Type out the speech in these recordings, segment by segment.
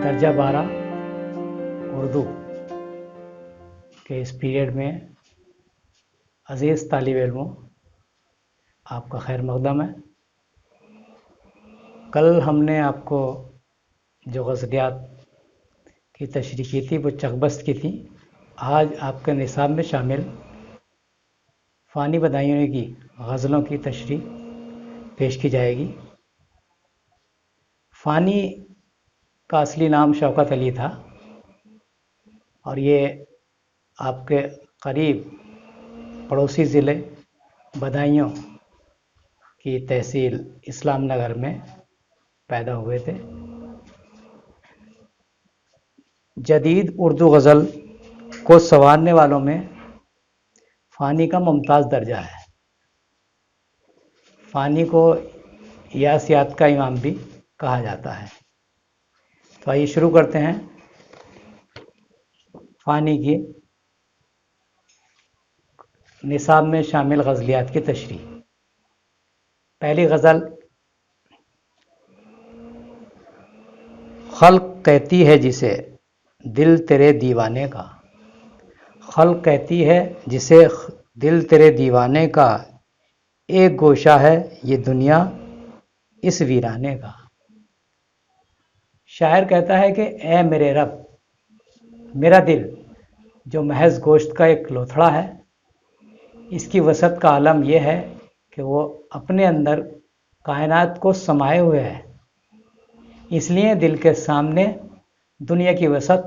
درجہ 12 اردو کے اس پیریڈ میں عزیز طالب علموں، آپ کا خیر مقدم ہے۔ کل ہم نے آپ کو جو غزلیات کی تشریح کی تھی وہ چکبست کی تھی۔ آج آپ کے نصاب میں شامل فانی بدایوں کی غزلوں کی تشریح پیش کی جائے گی۔ فانی کا اصلی نام شوکت علی تھا اور یہ آپ کے قریب پڑوسی ضلع بدایوں کی تحصیل اسلام نگر میں پیدا ہوئے تھے۔ جدید اردو غزل کو سنوارنے والوں میں فانی کا ممتاز درجہ ہے۔ فانی کو یاسیات کا امام بھی کہا جاتا ہے۔ تو آئیے شروع کرتے ہیں فانی کی نصاب میں شامل غزلیات کی تشریح۔ پہلی غزل، خلق کہتی ہے جسے دل تیرے دیوانے کا، خلق کہتی ہے جسے دل تیرے دیوانے کا، ایک گوشہ ہے یہ دنیا اس ویرانے کا۔ شاعر کہتا ہے کہ اے میرے رب، میرا دل جو محض گوشت کا ایک لوتھڑا ہے، اس کی وسعت کا عالم یہ ہے کہ وہ اپنے اندر کائنات کو سمائے ہوئے ہے، اس لیے دل کے سامنے دنیا کی وسعت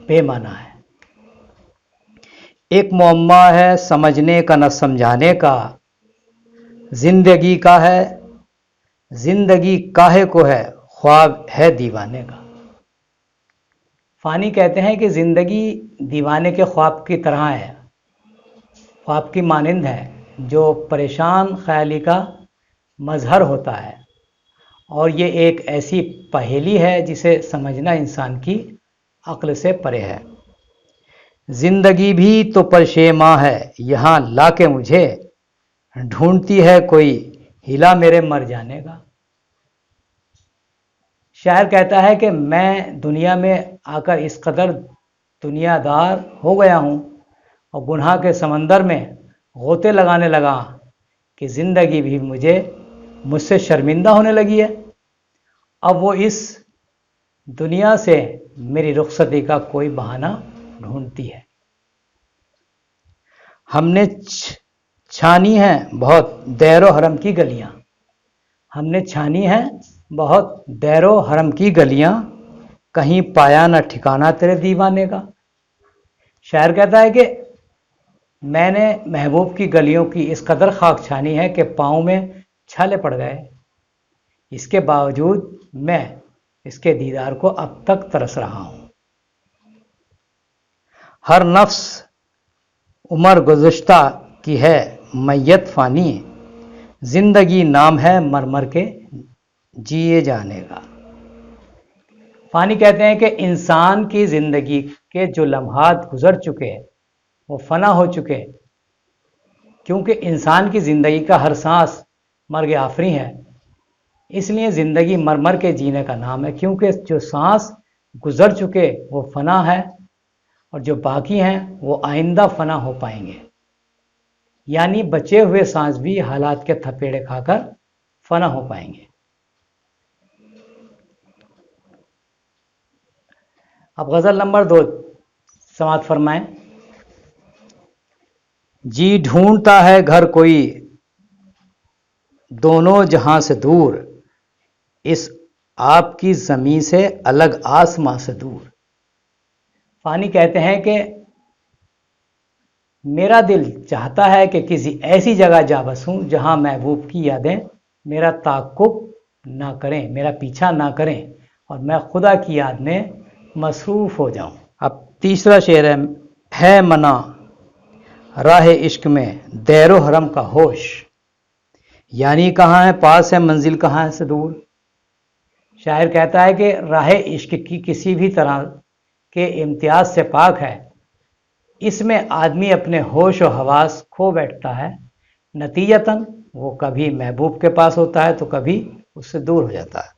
بے معنی ہے۔ ایک معمہ ہے سمجھنے کا نہ سمجھانے کا، زندگی کا ہے زندگی کاہے کو ہے خواب ہے دیوانے کا۔ فانی کہتے ہیں کہ زندگی دیوانے کے خواب کی طرح ہے، خواب کی مانند ہے جو پریشان خیالی کا مظہر ہوتا ہے، اور یہ ایک ایسی پہیلی ہے جسے سمجھنا انسان کی عقل سے پرے ہے۔ زندگی بھی تو پرشیماں ہے یہاں لا کے مجھے، ڈھونڈتی ہے کوئی ہلا میرے مر جانے کا۔ شاعر کہتا ہے کہ میں دنیا میں آ کر اس قدر دنیا دار ہو گیا ہوں اور گناہ کے سمندر میں غوطے لگانے لگا کہ زندگی بھی مجھ سے شرمندہ ہونے لگی ہے۔ اب وہ اس دنیا سے میری رخصتی کا کوئی بہانہ ڈھونڈتی ہے۔ ہم نے چھانی ہیں بہت دیر و حرم کی گلیاں، ہم نے چھانی ہیں بہت دیر و حرم کی گلیاں، کہیں پایا نہ ٹھکانہ تیرے دیوانے کا۔ شاعر کہتا ہے کہ میں نے محبوب کی گلیوں کی اس قدر خاک چھانی ہے کہ پاؤں میں چھالے پڑ گئے، اس کے باوجود میں اس کے دیدار کو اب تک ترس رہا ہوں۔ ہر نفس عمر گزشتہ کی ہے میت فانی، زندگی نام ہے مر مر کے جیے جانے کا۔ فانی کہتے ہیں کہ انسان کی زندگی کے جو لمحات گزر چکے وہ فنا ہو چکے، کیونکہ انسان کی زندگی کا ہر سانس مرگ آفریں ہے، اس لیے زندگی مر مر کے جینے کا نام ہے، کیونکہ جو سانس گزر چکے وہ فنا ہے اور جو باقی ہیں وہ آئندہ فنا ہو پائیں گے، یعنی بچے ہوئے سانس بھی حالات کے تھپیڑے کھا کر فنا ہو پائیں گے۔ اب غزل نمبر 2 سماعت فرمائیں۔ جی ڈھونڈتا ہے گھر کوئی دونوں جہاں سے دور، اس آپ کی زمین سے الگ آسماں سے دور۔ فانی کہتے ہیں کہ میرا دل چاہتا ہے کہ کسی ایسی جگہ جا بسوں جہاں محبوب کی یادیں میرا تعاقب نہ کریں، میرا پیچھا نہ کریں، اور میں خدا کی یاد میں مصروف ہو جاؤں۔ اب تیسرا شعر ہے منا راہ عشق میں دیر و حرم کا ہوش، یعنی کہاں ہے پاس ہے منزل کہاں ہے سے دور۔ شاعر کہتا ہے کہ راہ عشق کی کسی بھی طرح کے امتیاز سے پاک ہے، اس میں آدمی اپنے ہوش و حواس کھو بیٹھتا ہے، نتیجتاً وہ کبھی محبوب کے پاس ہوتا ہے تو کبھی اس سے دور ہو جاتا ہے۔